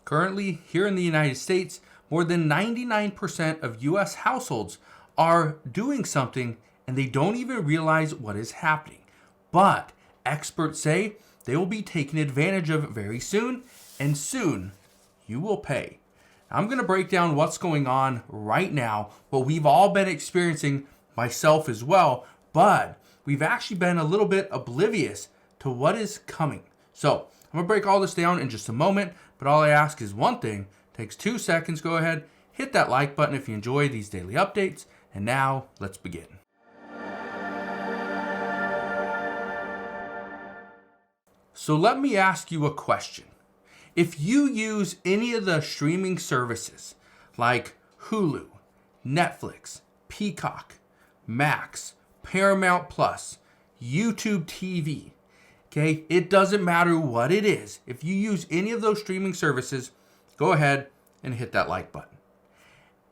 Currently, here in the United States, more than 99% of US households are doing something and they don't even realize what is happening. But experts say they will be taken advantage of very soon, and soon you will pay. I'm going to break down what's going on right now, what we've all been experiencing, myself as well, but we've actually been a little bit oblivious to what is coming. So I'm going to break all this down in just a moment, but all I ask is one thing. It takes 2 seconds. Go ahead, hit that like button if you enjoy these daily updates. And now let's begin. So let me ask you a question. If you use any of the streaming services like Hulu, Netflix, Peacock, Max, Paramount Plus, YouTube TV, okay, it doesn't matter what it is. If you use any of those streaming services, go ahead and hit that like button.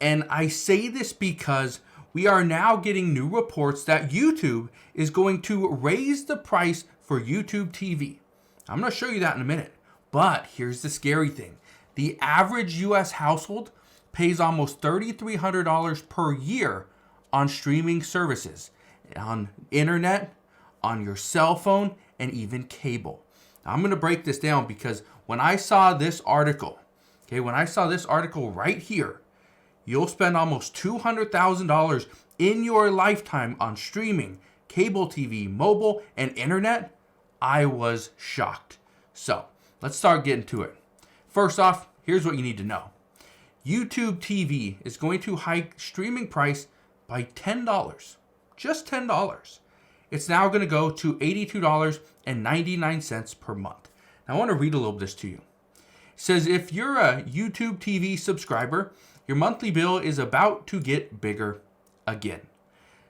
And I say this because we are now getting new reports that YouTube is going to raise the price for YouTube TV. I'm going to show you that in a minute. But here's the scary thing. The average US household pays almost $3,300 per year on streaming services, on internet, on your cell phone, and even cable. Now, I'm going to break this down because when I saw this article, right here, you'll spend almost $200,000 in your lifetime on streaming, cable TV, mobile, and internet. I was shocked. So let's start getting to it. First off, here's what you need to know. YouTube TV is going to hike streaming price by $10. Just $10. It's now going to go to $82.99 per month. Now I want to read a little bit of this to you. It says if you're a YouTube TV subscriber, your monthly bill is about to get bigger again. It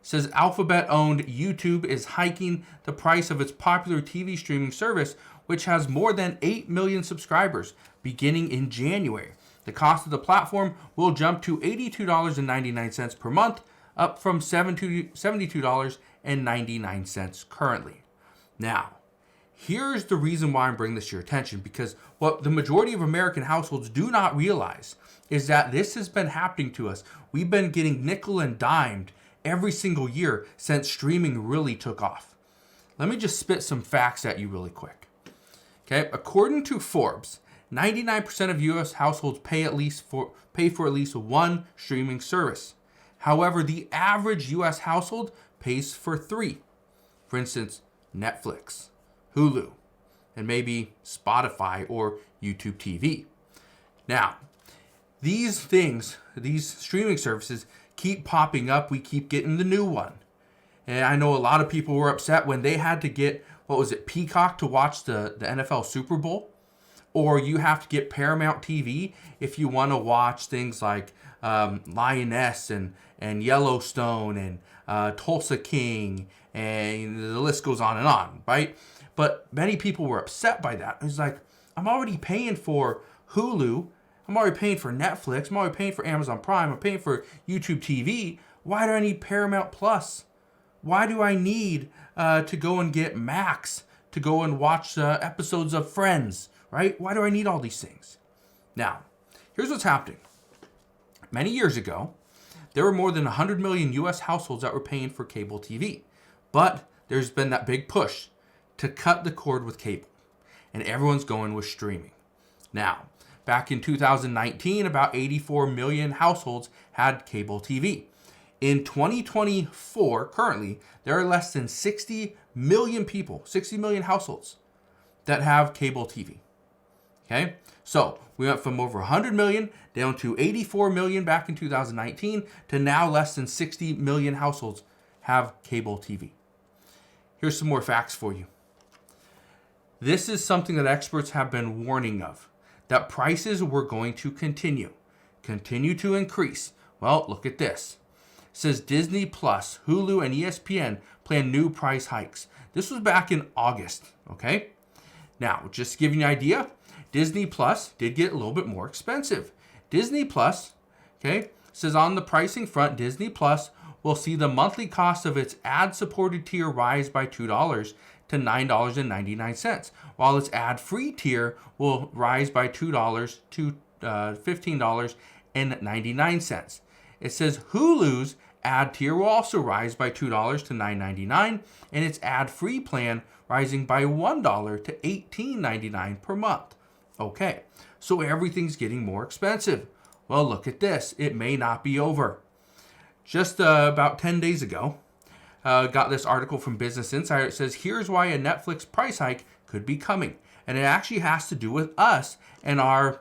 says Alphabet-owned YouTube is hiking the price of its popular TV streaming service, which has more than 8 million subscribers, beginning in January. The cost of the platform will jump to $82.99 per month, up from $72.99 currently. Now, here's the reason why I'm bringing this to your attention, because what the majority of American households do not realize is that this has been happening to us. We've been getting nickel and dimed every single year since streaming really took off. Let me just spit some facts at you really quick. Okay, according to Forbes, 99% of US households pay for at least one streaming service. However, the average US household pays for 3. For instance, Netflix, Hulu, and maybe Spotify or YouTube TV. Now, these streaming services keep popping up. We keep getting the new one. And I know a lot of people were upset when they had to get, Peacock to watch the NFL Super Bowl. Or you have to get Paramount TV if you want to watch things like Lioness and Yellowstone and Tulsa King, and the list goes on, right? But many people were upset by that. It was like, I'm already paying for Hulu. I'm already paying for Netflix. I'm already paying for Amazon Prime. I'm paying for YouTube TV. Why do I need Paramount Plus? Why do I need to go and get Max to go and watch episodes of Friends, right? Why do I need all these things? Now, here's what's happening. Many years ago, there were more than 100 million US households that were paying for cable TV. But there's been that big push to cut the cord with cable. And everyone's going with streaming. Now, back in 2019, about 84 million households had cable TV. In 2024, currently, there are less than 60 million people, 60 million households that have cable TV. Okay? So we went from over 100 million down to 84 million back in 2019 to now less than 60 million households have cable TV. Here's some more facts for you. This is something that experts have been warning of, that prices were going to continue to increase. Well, look at this. It says Disney Plus, Hulu, and ESPN plan new price hikes. This was back in August, okay? Now, just to give you an idea, Disney Plus did get a little bit more expensive. Disney Plus, okay, says on the pricing front, Disney Plus will see the monthly cost of its ad-supported tier rise by $2 to $9.99, while its ad-free tier will rise by $2 to $15.99. It says Hulu's ad tier will also rise by $2 to $9.99, and its ad-free plan rising by $1 to $18.99 per month. Okay, so everything's getting more expensive. Well, look at this. It may not be over. Just about 10 days ago, got this article from Business Insider. It says, here's why a Netflix price hike could be coming. And it actually has to do with us and our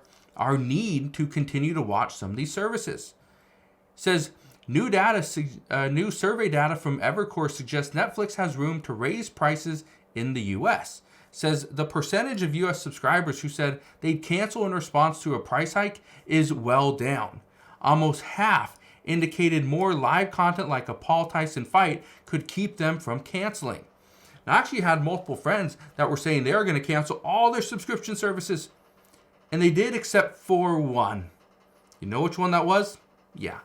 need to continue to watch some of these services. It says, new survey data from Evercore suggests Netflix has room to raise prices in the U.S. Says the percentage of U.S. subscribers who said they'd cancel in response to a price hike is well down. Almost half indicated more live content like a Paul Tyson fight could keep them from canceling. Now, I actually had multiple friends that were saying they were going to cancel all their subscription services, and they did except for one. You know which one that was? Yeah,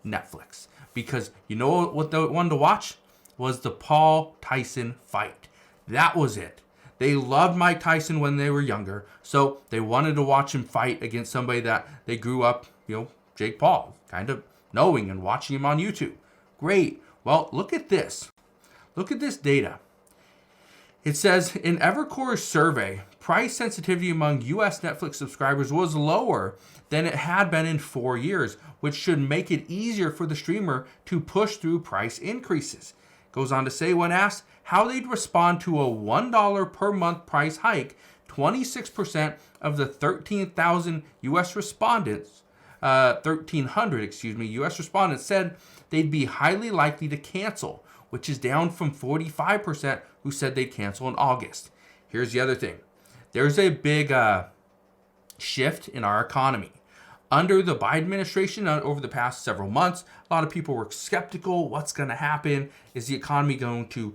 Netflix. Because you know what the one to watch was the Paul Tyson fight. That was it. They loved Mike Tyson when they were younger, so they wanted to watch him fight against somebody that they grew up, Jake Paul, kind of knowing and watching him on YouTube. Great. Well, look at this. Look at this data. It says in Evercore's survey, price sensitivity among U.S. Netflix subscribers was lower than it had been in 4 years, which should make it easier for the streamer to push through price increases. It goes on to say, when asked how they'd respond to a $1 per month price hike, 26% of the 13,000 U.S. respondents, 1,300, U.S. respondents said they'd be highly likely to cancel, which is down from 45% who said they'd cancel in August. Here's the other thing. There's a big shift in our economy. Under the Biden administration, over the past several months, a lot of people were skeptical. What's going to happen? Is the economy going to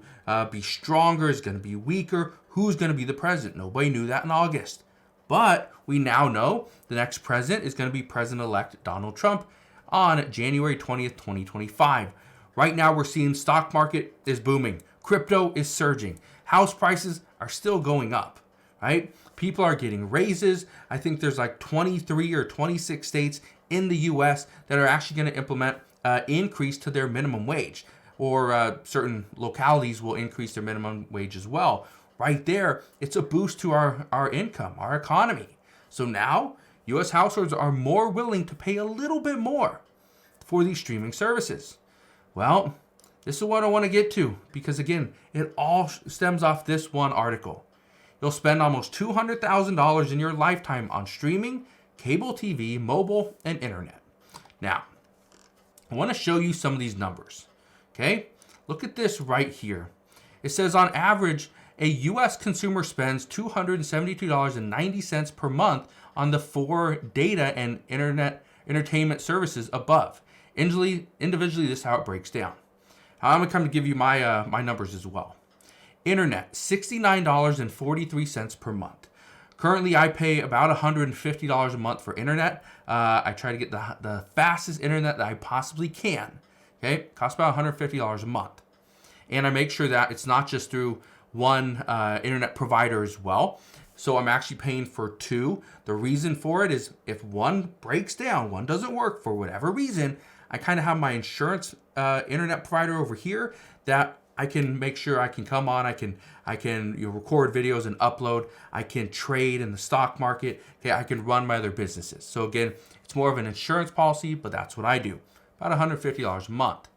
be stronger? Is it going to be weaker? Who's going to be the president? Nobody knew that in August. But we now know the next president is going to be President-elect Donald Trump on January 20th, 2025. Right now, we're seeing stock market is booming. Crypto is surging. House prices are still going up, right? People are getting raises. I think there's like 23 or 26 states in the U.S. that are actually going to implement increase to their minimum wage, or certain localities will increase their minimum wage as well. Right there, it's a boost to our income, our economy. So now, U.S. households are more willing to pay a little bit more for these streaming services. Well, this is what I want to get to, because again, it all stems off this one article. You'll spend almost $200,000 in your lifetime on streaming, cable TV, mobile, and internet. Now, I want to show you some of these numbers. Okay? Look at this right here. It says on average, a U.S. consumer spends $272.90 per month on the 4 data and internet entertainment services above. Individually, this is how it breaks down. I'm going to come to give you my my numbers as well. Internet, $69.43 per month. Currently, I pay about $150 a month for internet. I try to get the fastest internet that I possibly can. Okay, it costs about $150 a month. And I make sure that it's not just through one internet provider as well. So I'm actually paying for 2. The reason for it is if one breaks down, one doesn't work for whatever reason, I kind of have my insurance internet provider over here that I can make sure I can come on. I can record videos and upload. I can trade in the stock market. Okay, I can run my other businesses. So again, it's more of an insurance policy, but that's what I do. About $150 a month.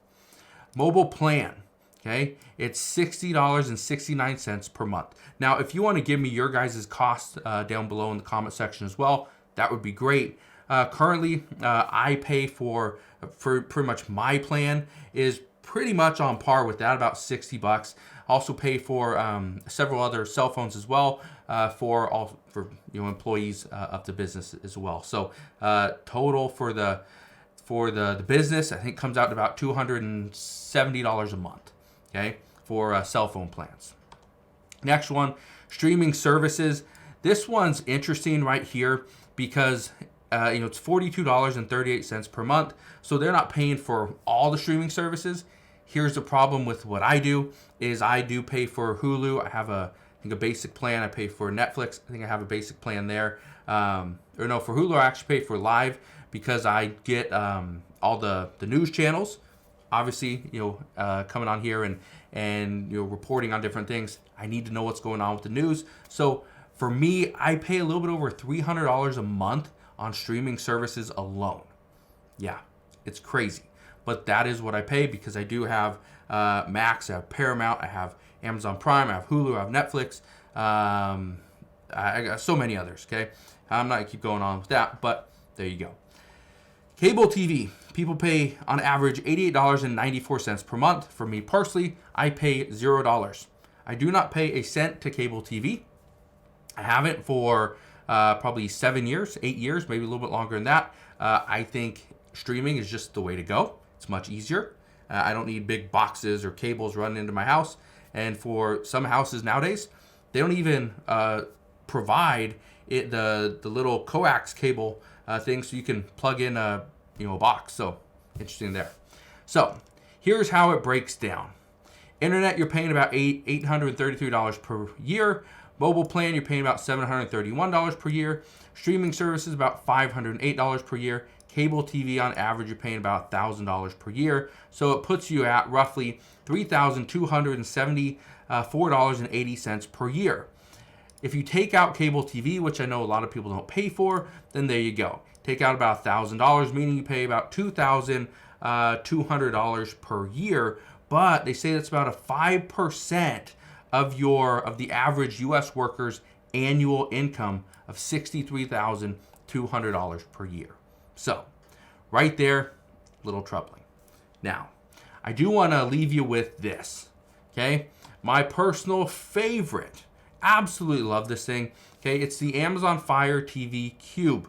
Mobile plan. Okay, it's $60.69 per month. Now, if you want to give me your guys' cost down below in the comment section as well, that would be great. Currently, I pay for pretty much my plan is pretty much on par with that, about $60. Also pay for several other cell phones as well for employees of the business as well. So total for the business, I think comes out to about $270 a month. Okay, for cell phone plans. Next one, streaming services. This one's interesting right here because it's $42.38 per month. So they're not paying for all the streaming services. here's the problem with what I do is I do pay for Hulu. I have I think a basic plan. I pay for Netflix. I think I have a basic plan there. Or no, for Hulu I actually pay for Live because I get all the news channels. Obviously, coming on here and reporting on different things. I need to know what's going on with the news. So for me, I pay a little bit over $300 a month on streaming services alone. Yeah, it's crazy. But that is what I pay because I do have Max, I have Paramount, I have Amazon Prime, I have Hulu, I have Netflix. I got so many others, okay? I'm not going to keep going on with that, but there you go. Cable TV. People pay on average $88.94 per month. For me personally, I pay $0. I do not pay a cent to cable TV. I haven't for probably 7 years, 8 years, maybe a little bit longer than that. I think streaming is just the way to go. It's much easier. I don't need big boxes or cables running into my house. And for some houses nowadays, they don't even provide the little coax cable thing, so you can plug in a box. So interesting there. So here's how it breaks down. Internet, you're paying about $833 per year. Mobile plan, you're paying about $731 per year. Streaming services, about $508 per year. Cable TV, on average, you're paying about $1,000 per year. So it puts you at roughly $3,274.80 per year. If you take out cable TV, which I know a lot of people don't pay for, then there you go. Take out about $1,000, meaning you pay about $2,200 per year. But they say that's about a 5% of the average U.S. worker's annual income of $63,200 per year. So, right there, a little troubling. Now, I do want to leave you with this, okay? My personal favorite, absolutely love this thing, okay? It's the Amazon Fire TV Cube.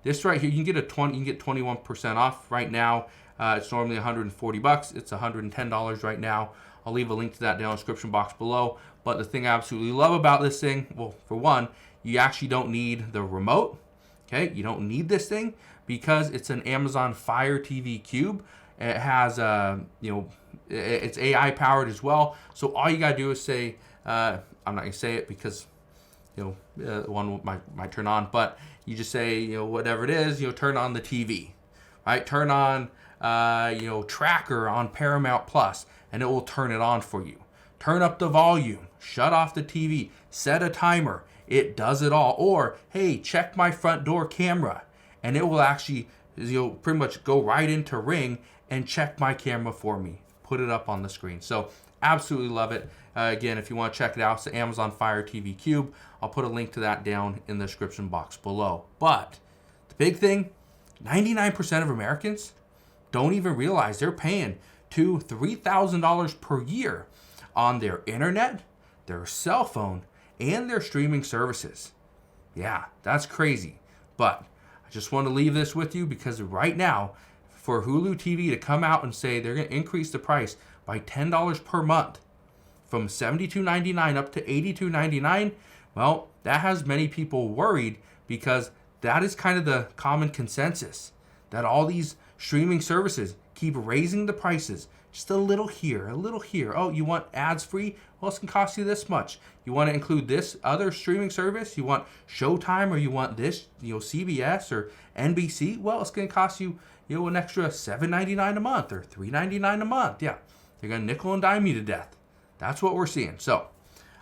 This right here, you can get 21% off right now. It's normally $140. It's $110 right now. I'll leave a link to that down in the description box below. But the thing I absolutely love about this thing, well, for one, you actually don't need the remote. Okay, you don't need this thing because it's an Amazon Fire TV Cube. It has, it's AI powered as well. So all you gotta do is say, I'm not gonna say it because, one might turn on, but you just say, whatever it is, turn on the TV, right? Turn on, Tracker on Paramount Plus, and it will turn it on for you. Turn up the volume, shut off the TV, set a timer. It does it all. Or, hey, check my front door camera. And it will actually, pretty much go right into Ring and check my camera for me. Put it up on the screen. So, absolutely love it. Again, if you want to check it out, it's the Amazon Fire TV Cube. I'll put a link to that down in the description box below. But, the big thing, 99% of Americans don't even realize they're paying $2,000 to $3,000 per year on their internet, their cell phone, and their streaming services. Yeah, that's crazy. But I just want to leave this with you because right now, for Hulu TV to come out and say they're going to increase the price by $10 per month from $72.99 up to $82.99, well, that has many people worried because that is kind of the common consensus that all these streaming services keep raising the prices just a little here, a little here. Oh, you want ads free? Well, it's going to cost you this much. You want to include this other streaming service? You want Showtime or you want this, CBS or NBC? Well, it's going to cost you, an extra $7.99 a month or $3.99 a month. Yeah, they're going to nickel and dime you to death. That's what we're seeing. So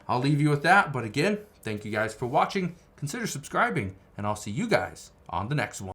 I'll leave you with that. But again, thank you guys for watching. Consider subscribing, and I'll see you guys on the next one.